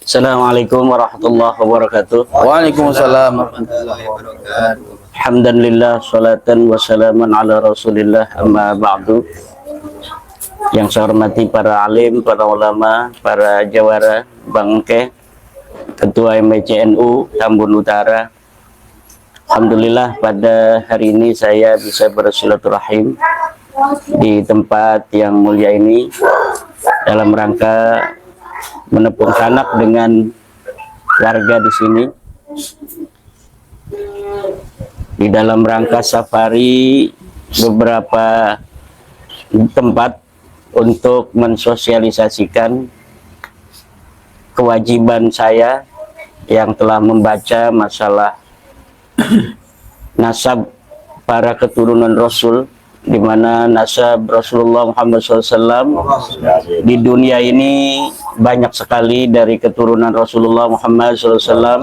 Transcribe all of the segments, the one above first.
Assalamualaikum warahmatullahi wabarakatuh. Waalaikumsalam warahmatullahi wabarakatuh. Alhamdulillah, salatan wa salaman ala rasulillah, amma ba'du. Yang saya hormati para alim, para ulama, para jawara, bangke, ketua MBCNU Tambun Utara. Alhamdulillah pada hari ini saya bisa bersilaturahim di tempat yang mulia ini dalam rangka menepung sanak dengan warga di sini, di dalam rangka safari beberapa tempat untuk mensosialisasikan kewajiban saya yang telah membaca masalah nasab para keturunan Rasul, di mana nasab Rasulullah Muhammad SAW di dunia ini banyak sekali dari keturunan Rasulullah Muhammad SAW,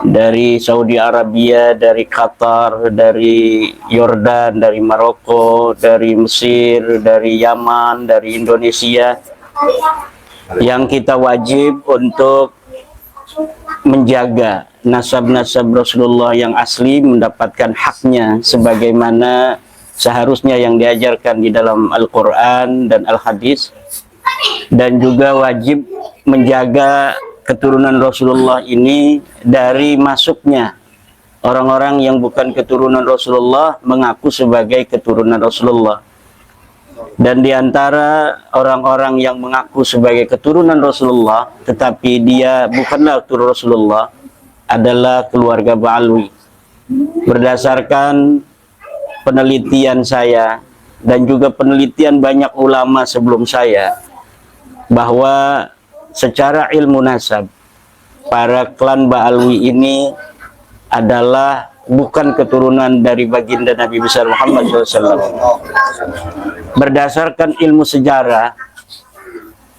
dari Saudi Arabia, dari Qatar, dari Yordan, dari Maroko, dari Mesir, dari Yaman, dari Indonesia, yang kita wajib untuk menjaga nasab-nasab Rasulullah yang asli, mendapatkan haknya sebagaimana seharusnya yang diajarkan di dalam Al-Quran dan Al-Hadis, dan juga wajib menjaga keturunan Rasulullah ini dari masuknya orang-orang yang bukan keturunan Rasulullah mengaku sebagai keturunan Rasulullah. Dan diantara orang-orang yang mengaku sebagai keturunan Rasulullah tetapi dia bukanlah keturunan Rasulullah adalah keluarga Ba'alwi. Berdasarkan penelitian saya dan juga penelitian banyak ulama sebelum saya, bahwa secara ilmu nasab para klan Ba'alwi ini adalah bukan keturunan dari baginda Nabi besar Muhammad SAW. Berdasarkan ilmu sejarah,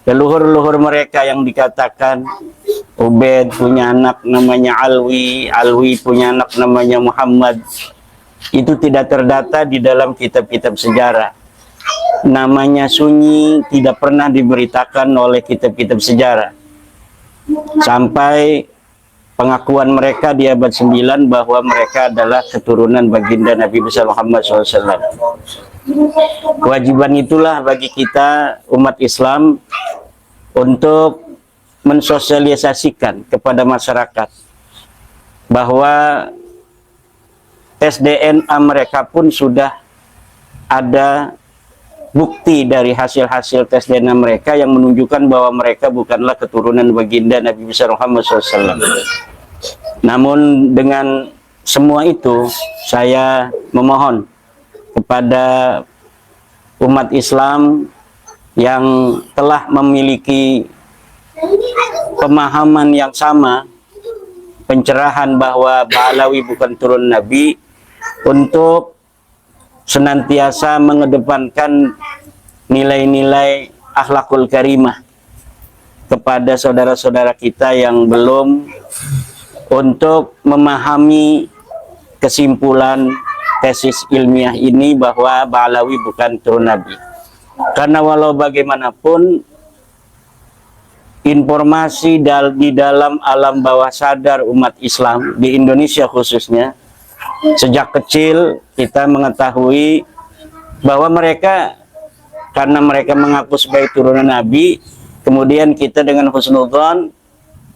leluhur-leluhur mereka yang dikatakan Ubaid punya anak namanya Alwi, Alwi punya anak namanya Muhammad, itu tidak terdata di dalam kitab-kitab sejarah. Namanya sunyi, tidak pernah diberitakan oleh kitab-kitab sejarah. Sampai pengakuan mereka di abad 9 bahwa mereka adalah keturunan baginda Nabi besar Muhammad SAW. Kewajiban itulah bagi kita umat Islam untuk mensosialisasikan kepada masyarakat bahwa tes DNA mereka pun sudah ada bukti dari hasil-hasil tes DNA mereka yang menunjukkan bahwa mereka bukanlah keturunan baginda Nabi besar Muhammad SAW. Namun dengan semua itu, saya memohon kepada umat Islam yang telah memiliki pemahaman yang sama, pencerahan bahwa Ba'alawi bukan turun Nabi, untuk senantiasa mengedepankan nilai-nilai akhlakul karimah kepada saudara-saudara kita yang belum, untuk memahami kesimpulan tesis ilmiah ini bahwa Ba'alawi bukan turun Nabi. Karena walau bagaimanapun informasi di dalam alam bawah sadar umat Islam di Indonesia khususnya, sejak kecil kita mengetahui bahwa mereka, karena mereka mengaku sebagai turunan Nabi, kemudian kita dengan husnudzon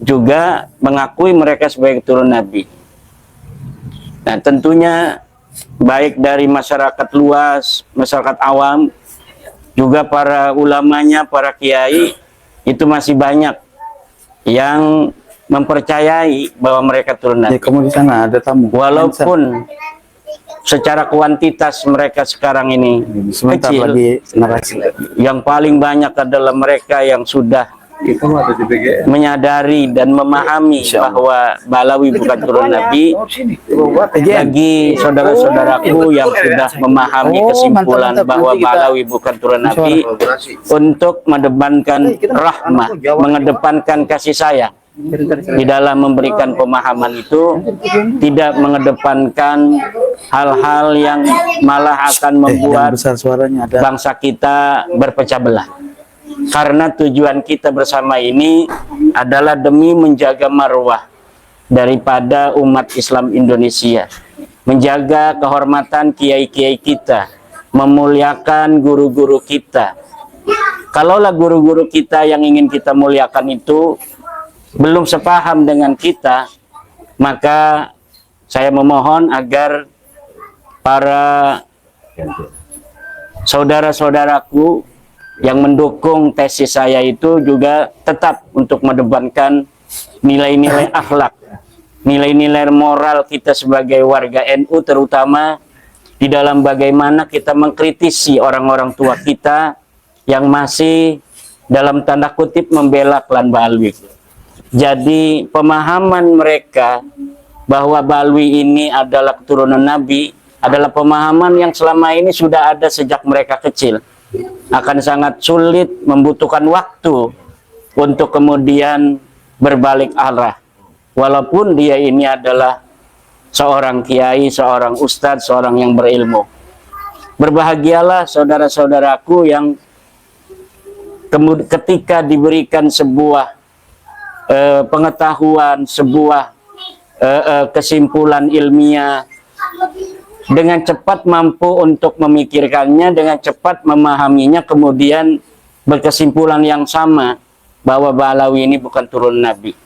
juga mengakui mereka sebagai keturunan Nabi. Nah, tentunya baik dari masyarakat luas, masyarakat awam, juga para ulamanya, para kiai, itu masih banyak yang mempercayai bahwa mereka turunan Nabi. Ya, kamu di sana ada tamu. Walaupun secara kuantitas mereka sekarang ini Sebentar kecil, lagi narasi lagi. yang paling banyak adalah mereka yang sudah menyadari dan memahami bahwa Ba'alawi bukan turun Nabi. Bagi saudara-saudaraku yang sudah memahami kesimpulan bahwa Ba'alawi bukan turun Nabi, untuk mengedepankan rahmah, mengedepankan kasih sayang di dalam memberikan pemahaman itu, tidak mengedepankan hal-hal yang malah akan membuat besar suaranya ada. bangsa kita berpecah belah. karena tujuan kita bersama ini adalah demi menjaga marwah daripada umat Islam Indonesia, menjaga kehormatan kiai-kiai kita, memuliakan guru-guru kita. Kalaulah guru-guru kita yang ingin kita muliakan itu belum sepaham dengan kita, maka saya memohon agar para saudara-saudaraku yang mendukung tesis saya itu juga tetap untuk mendepankan nilai-nilai akhlak, nilai-nilai moral kita sebagai warga NU, terutama di dalam bagaimana kita mengkritisi orang-orang tua kita yang masih dalam tanda kutip membela klan Balwi. Jadi pemahaman mereka bahwa Balwi ini adalah keturunan Nabi adalah pemahaman yang selama ini sudah ada sejak mereka kecil. Akan sangat sulit, membutuhkan waktu untuk kemudian berbalik arah. Walaupun dia ini adalah seorang kiai, seorang ustadz, seorang yang berilmu. Berbahagialah saudara-saudaraku yang ketika diberikan sebuah pengetahuan, sebuah kesimpulan ilmiah, dengan cepat mampu untuk memikirkannya, dengan cepat memahaminya, kemudian berkesimpulan yang sama bahwa Balawi ini bukan turun Nabi.